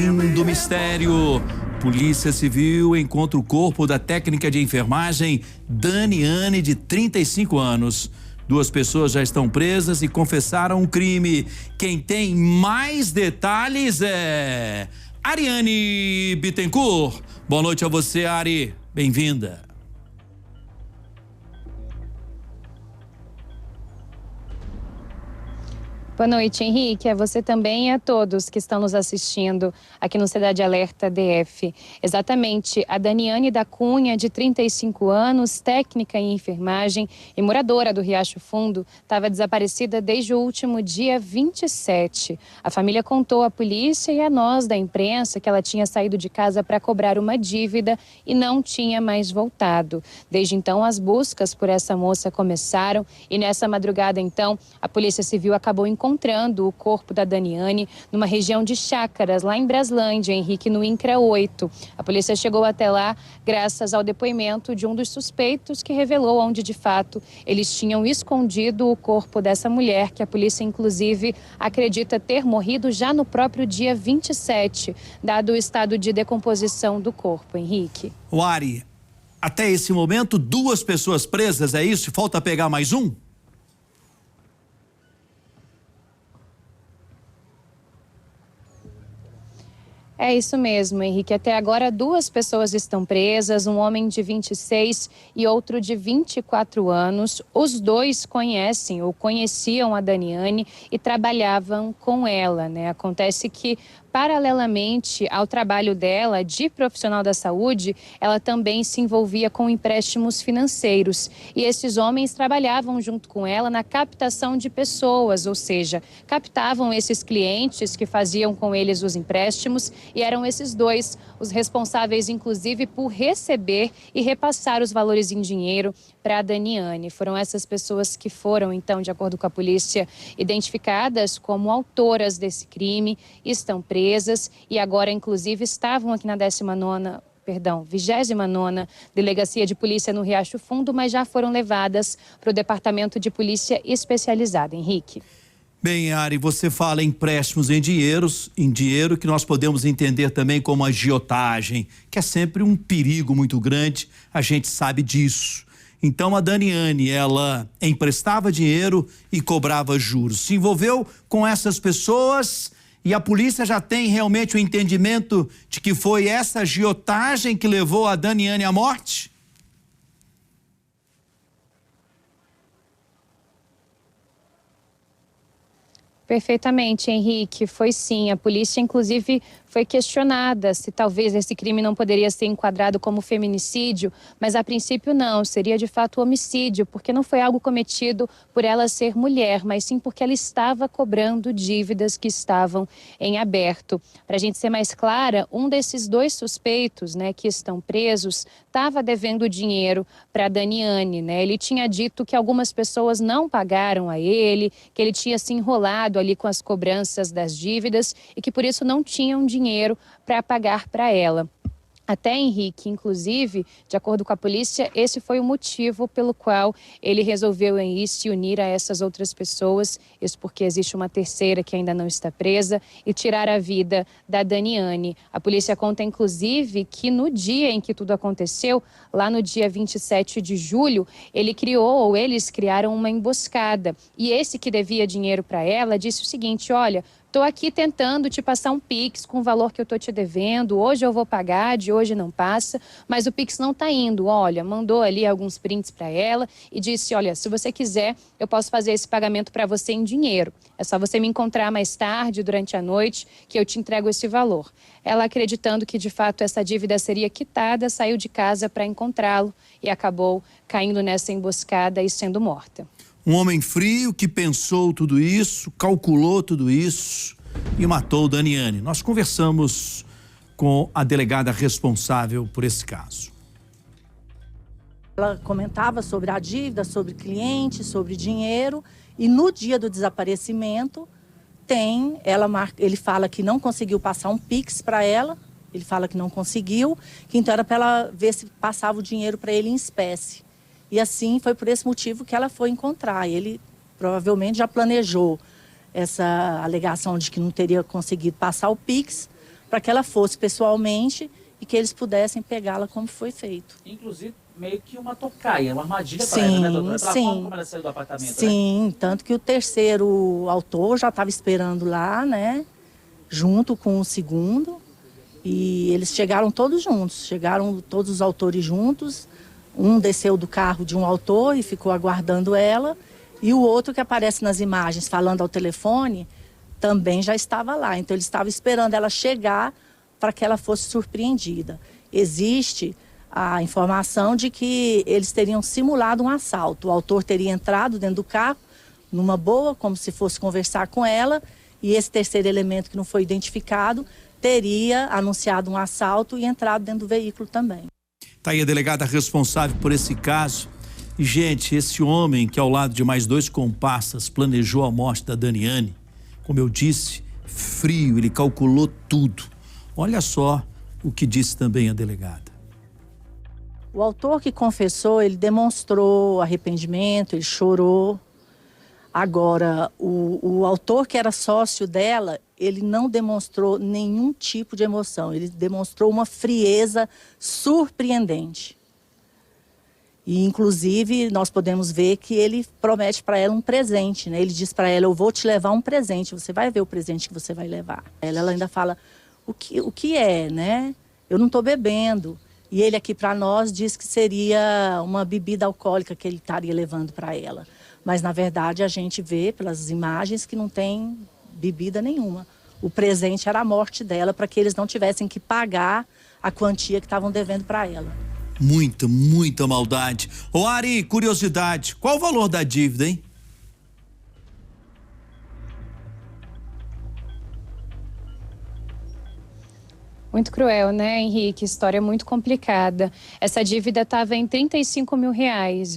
fim do mistério. Polícia Civil encontra o corpo da técnica de enfermagem Daniane, de 35 anos. 2 pessoas já estão presas e confessaram o crime. Quem tem mais detalhes é Ariane Bittencourt. Boa noite a você, Ari. Bem-vinda. Boa noite, Henrique. A você também e a todos que estão nos assistindo aqui no Cidade Alerta DF. Exatamente, a Daniane da Cunha, de 35 anos, técnica em enfermagem e moradora do Riacho Fundo, estava desaparecida desde o último dia 27. A família contou à polícia e a nós da imprensa que ela tinha saído de casa para cobrar uma dívida e não tinha mais voltado. Desde então, as buscas por essa moça começaram e nessa madrugada, então, a Polícia Civil acabou encontrando o corpo da Daniane numa região de Chácaras, lá em Braslândia, Henrique, no INCRA 8. A polícia chegou até lá graças ao depoimento de um dos suspeitos que revelou onde, de fato, eles tinham escondido o corpo dessa mulher, que a polícia, inclusive, acredita ter morrido já no próprio dia 27, dado o estado de decomposição do corpo, Henrique. Ari, até esse momento, 2 pessoas presas, é isso? Falta pegar mais um? É isso mesmo, Henrique. Até agora, 2 pessoas estão presas, um homem de 26 e outro de 24 anos. Os 2 conhecem ou conheciam a Daniane e trabalhavam com ela, né? Acontece que, paralelamente ao trabalho dela de profissional da saúde, ela também se envolvia com empréstimos financeiros. E esses homens trabalhavam junto com ela na captação de pessoas, ou seja, captavam esses clientes que faziam com eles os empréstimos e eram esses 2 os responsáveis, inclusive, por receber e repassar os valores em dinheiro para a Daniane. Foram essas pessoas que foram, então, de acordo com a polícia, identificadas como autoras desse crime, estão presas e agora, inclusive, estavam aqui na 29ª Delegacia de Polícia no Riacho Fundo, mas já foram levadas para o Departamento de Polícia Especializada. Henrique. Bem, Ari, você fala em empréstimos em dinheiro que nós podemos entender também como agiotagem, que é sempre um perigo muito grande, a gente sabe disso. Então a Daniane, ela emprestava dinheiro e cobrava juros. Se envolveu com essas pessoas e a polícia já tem realmente o entendimento de que foi essa agiotagem que levou a Daniane à morte? Perfeitamente, Henrique. Foi sim. A polícia, inclusive, foi questionada se talvez esse crime não poderia ser enquadrado como feminicídio, mas a princípio não, seria de fato homicídio, porque não foi algo cometido por ela ser mulher, mas sim porque ela estava cobrando dívidas que estavam em aberto. Para a gente ser mais clara, um desses 2 suspeitos, né, que estão presos, estava devendo dinheiro para a Daniane, né? Ele tinha dito que algumas pessoas não pagaram a ele, que ele tinha se enrolado ali com as cobranças das dívidas e que por isso não tinham dinheiro para pagar para ela. Até, Henrique, inclusive, de acordo com a polícia, esse foi o motivo pelo qual ele resolveu se unir a essas outras pessoas, isso porque existe uma terceira que ainda não está presa, e tirar a vida da Daniane. A polícia conta, inclusive, que no dia em que tudo aconteceu, lá no dia 27 de julho, eles criaram uma emboscada. E esse que devia dinheiro para ela disse o seguinte: olha, estou aqui tentando te passar um Pix com o valor que eu estou te devendo, hoje eu vou pagar, de hoje não passa, mas o Pix não está indo. Olha, mandou ali alguns prints para ela e disse, olha, se você quiser, eu posso fazer esse pagamento para você em dinheiro. É só você me encontrar mais tarde, durante a noite, que eu te entrego esse valor. Ela, acreditando que, de fato, essa dívida seria quitada, saiu de casa para encontrá-lo e acabou caindo nessa emboscada e sendo morta. Um homem frio que pensou tudo isso, calculou tudo isso e matou Daniane. Nós conversamos com a delegada responsável por esse caso. Ela comentava sobre a dívida, sobre cliente, sobre dinheiro, e no dia do desaparecimento ele fala que não conseguiu passar um Pix para ela, ele fala que não conseguiu, que então era para ela ver se passava o dinheiro para ele em espécie. E assim foi por esse motivo que ela foi encontrar. Ele provavelmente já planejou essa alegação de que não teria conseguido passar o Pix para que ela fosse pessoalmente e que eles pudessem pegá-la como foi feito. Inclusive, meio que uma tocaia, uma armadilha para ela, né, doutora? Pela forma como ela saiu do apartamento, sim, né? Tanto que o terceiro autor já estava esperando lá, né, junto com o segundo, e eles chegaram todos juntos, chegaram todos os autores juntos. Um desceu do carro de um autor e ficou aguardando ela, e o outro que aparece nas imagens falando ao telefone também já estava lá. Então ele estava esperando ela chegar para que ela fosse surpreendida. Existe a informação de que eles teriam simulado um assalto. O autor teria entrado dentro do carro, numa boa, como se fosse conversar com ela, e esse terceiro elemento que não foi identificado teria anunciado um assalto e entrado dentro do veículo também. Está aí a delegada responsável por esse caso. E, gente, esse homem que ao lado de mais 2 comparsas planejou a morte da Daniane, como eu disse, frio, ele calculou tudo. Olha só o que disse também a delegada. O autor que confessou, ele demonstrou arrependimento, ele chorou. Agora, o autor que era sócio dela, ele não demonstrou nenhum tipo de emoção. Ele demonstrou uma frieza surpreendente. E, inclusive, nós podemos ver que ele promete para ela um presente, né? Ele diz para ela, eu vou te levar um presente, você vai ver o presente que você vai levar. Ela ainda fala, o que é, né? Eu não estou bebendo. E ele aqui para nós diz que seria uma bebida alcoólica que ele estaria levando para ela. Mas, na verdade, a gente vê pelas imagens que não tem bebida nenhuma. O presente era a morte dela, para que eles não tivessem que pagar a quantia que estavam devendo para ela. Muita, muita maldade. Ô Ari, curiosidade, qual o valor da dívida, hein? Muito cruel, né, Henrique? História muito complicada. Essa dívida estava em R$35 mil,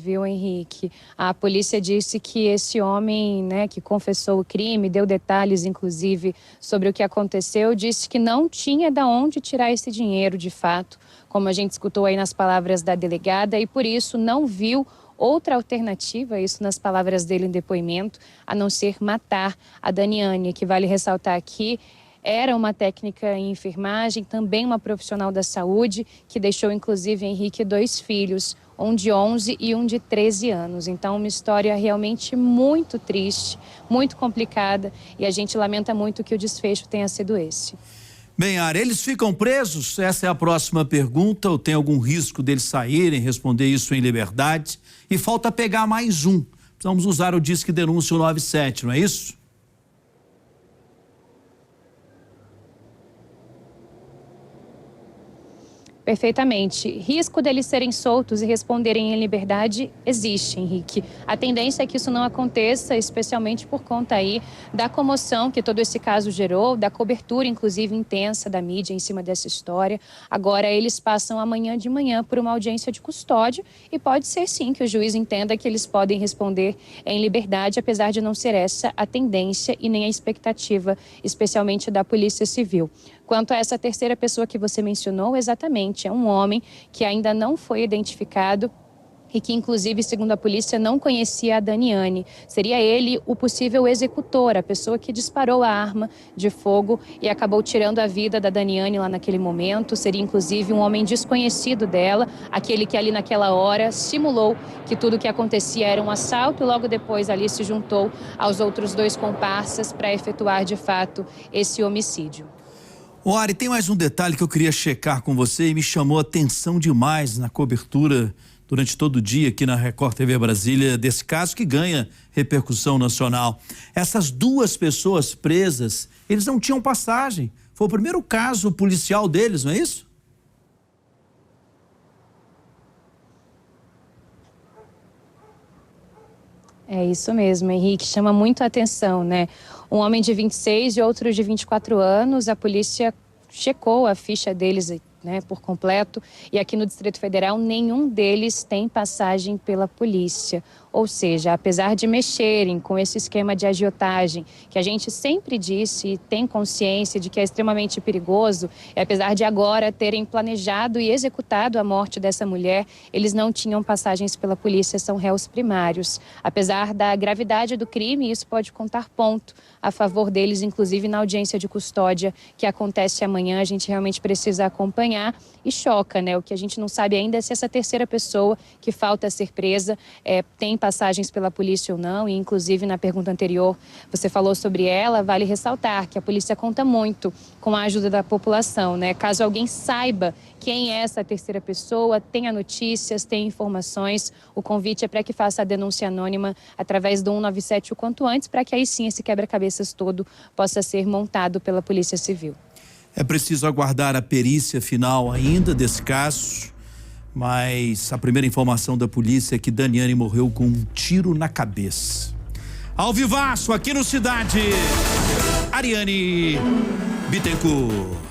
viu, Henrique? A polícia disse que esse homem, né, que confessou o crime, deu detalhes, inclusive, sobre o que aconteceu, disse que não tinha de onde tirar esse dinheiro, de fato, como a gente escutou aí nas palavras da delegada, e por isso não viu outra alternativa, isso nas palavras dele em depoimento, a não ser matar a Daniane, que vale ressaltar aqui, era uma técnica em enfermagem, também uma profissional da saúde, que deixou, inclusive, Henrique 2 filhos, um de 11 e um de 13 anos. Então, uma história realmente muito triste, muito complicada, e a gente lamenta muito que o desfecho tenha sido esse. Bem, Ari, eles ficam presos? Essa é a próxima pergunta. Ou tem algum risco deles saírem, responder isso em liberdade? E falta pegar mais um. Precisamos usar o Disque Denúncia 197, não é isso? Perfeitamente. Risco deles serem soltos e responderem em liberdade existe, Henrique. A tendência é que isso não aconteça, especialmente por conta aí da comoção que todo esse caso gerou, da cobertura, inclusive, intensa da mídia em cima dessa história. Agora, eles passam amanhã de manhã por uma audiência de custódia e pode ser, sim, que o juiz entenda que eles podem responder em liberdade, apesar de não ser essa a tendência e nem a expectativa, especialmente da Polícia Civil. Quanto a essa terceira pessoa que você mencionou, exatamente, é um homem que ainda não foi identificado e que, inclusive, segundo a polícia, não conhecia a Daniane. Seria ele o possível executor, a pessoa que disparou a arma de fogo e acabou tirando a vida da Daniane lá naquele momento. Seria, inclusive, um homem desconhecido dela, aquele que ali naquela hora simulou que tudo o que acontecia era um assalto e logo depois ali se juntou aos outros 2 comparsas para efetuar, de fato, esse homicídio. Ô Ari, tem mais um detalhe que eu queria checar com você e me chamou a atenção demais na cobertura durante todo o dia aqui na Record TV Brasília desse caso que ganha repercussão nacional. Essas 2 pessoas presas, eles não tinham passagem. Foi o primeiro caso policial deles, não é isso? É isso mesmo, Henrique, chama muito a atenção, né? Um homem de 26 e outro de 24 anos, a polícia checou a ficha deles, né, por completo, e aqui no Distrito Federal nenhum deles tem passagem pela polícia. Ou seja, apesar de mexerem com esse esquema de agiotagem, que a gente sempre disse e tem consciência de que é extremamente perigoso, e apesar de agora terem planejado e executado a morte dessa mulher, eles não tinham passagens pela polícia, são réus primários. Apesar da gravidade do crime, isso pode contar ponto a favor deles, inclusive na audiência de custódia que acontece amanhã. A gente realmente precisa acompanhar e choca, né? O que a gente não sabe ainda é se essa terceira pessoa que falta ser presa tem passagens pela polícia ou não, e inclusive na pergunta anterior você falou sobre ela, vale ressaltar que a polícia conta muito com a ajuda da população, né? Caso alguém saiba quem é essa terceira pessoa, tenha notícias, tenha informações, o convite é para que faça a denúncia anônima através do 197 o quanto antes, para que aí sim esse quebra-cabeças todo possa ser montado pela Polícia Civil. É preciso aguardar a perícia final ainda desse caso, mas a primeira informação da polícia é que Daniane morreu com um tiro na cabeça. Ao vivaço, aqui no Cidade, Ariane Bittencourt.